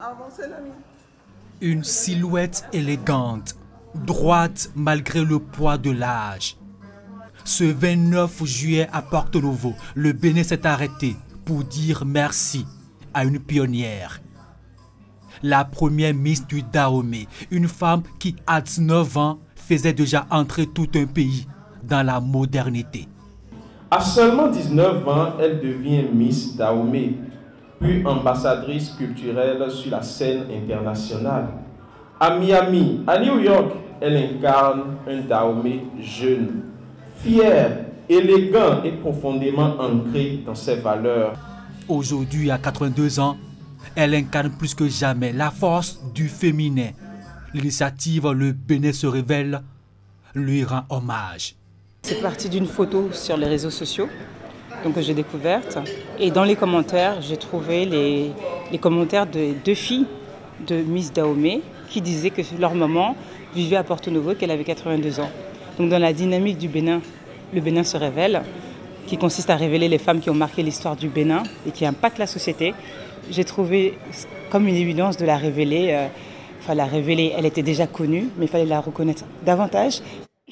Avancez l'ami. Une silhouette élégante, droite malgré le poids de l'âge. Ce 29 juillet à Porto Novo, le Bénin s'est arrêté pour dire merci à une pionnière. La première Miss du Dahomey, une femme qui à 19 ans faisait déjà entrer tout un pays dans la modernité. À seulement 19 ans, elle devient Miss Dahomey, puis ambassadrice culturelle sur la scène internationale. À Miami, à New York, elle incarne un Dahomey jeune, fier, élégant et profondément ancré dans ses valeurs. Aujourd'hui, à 82 ans, elle incarne plus que jamais la force du féminin. L'initiative Le Bénin se révèle lui rend hommage. C'est parti d'une photo sur les réseaux sociaux que j'ai découverte. Et dans les commentaires, j'ai trouvé les commentaires de deux filles de Miss Dahomey qui disaient que leur maman vivait à Porto Novo, qu'elle avait 82 ans. Donc dans la dynamique du Bénin, le Bénin se révèle, qui consiste à révéler les femmes qui ont marqué l'histoire du Bénin et qui impactent la société. J'ai trouvé comme une évidence de la révéler. La révéler, elle était déjà connue, mais il fallait la reconnaître davantage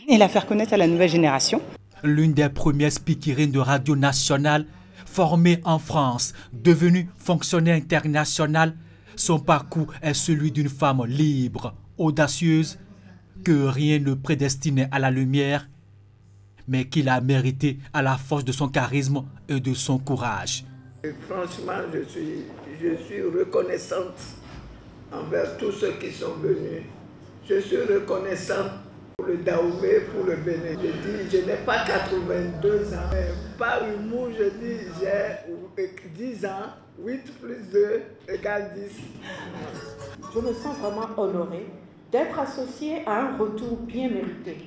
et la faire connaître à la nouvelle génération. L'une des premières speakerines de Radio Nationale, formée en France, devenue fonctionnaire internationale, son parcours est celui d'une femme libre, audacieuse, que rien ne prédestinait à la lumière, mais qu'il a mérité à la force de son charisme et de son courage. Et franchement, je suis reconnaissante envers tous ceux qui sont venus. Je suis reconnaissante pour le Dahomey, pour le Bénin. Je dis, je n'ai pas 82 ans, mais par humour, je dis, j'ai 10 ans, 8 plus 2 égale 10. Je me sens vraiment honorée d'être associée à un retour bien mérité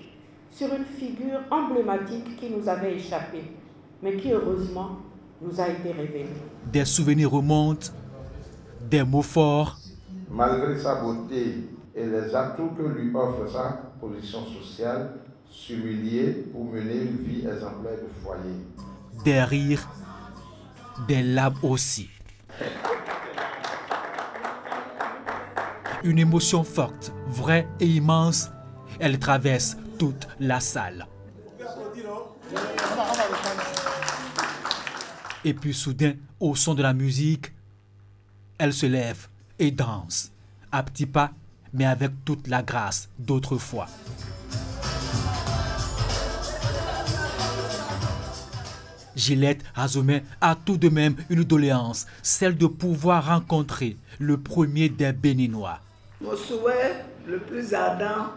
sur une figure emblématique qui nous avait échappé, mais qui heureusement nous a été révélée. Des souvenirs remontent, des mots forts. Malgré sa beauté et les atouts que lui offre sa position sociale, s'humilier pour mener une vie exemplaire de foyer. Des rires, des larmes aussi. Une émotion forte, vraie et immense, elle traverse toute la salle. Et puis soudain, au son de la musique, elle se lève et danse, à petits pas, mais avec toute la grâce d'autrefois. Gillette Azomeh a tout de même une doléance, celle de pouvoir rencontrer le premier des Béninois. Mon souhait le plus ardent,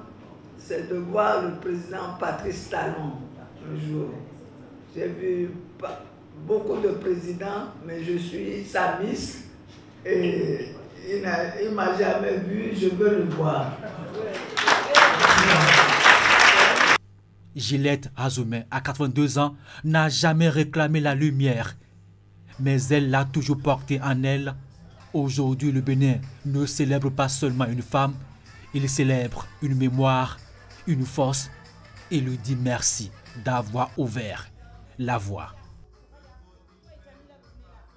c'est de voir le président Patrice Talon un jour. J'ai vu beaucoup de présidents, mais je suis sa miss et il ne m'a jamais vu, je veux le voir. Gillette Azomeh, à 82 ans, n'a jamais réclamé la lumière, mais elle l'a toujours portée en elle. Aujourd'hui, le Bénin ne célèbre pas seulement une femme, il célèbre une mémoire, une force et lui dit merci d'avoir ouvert la voie.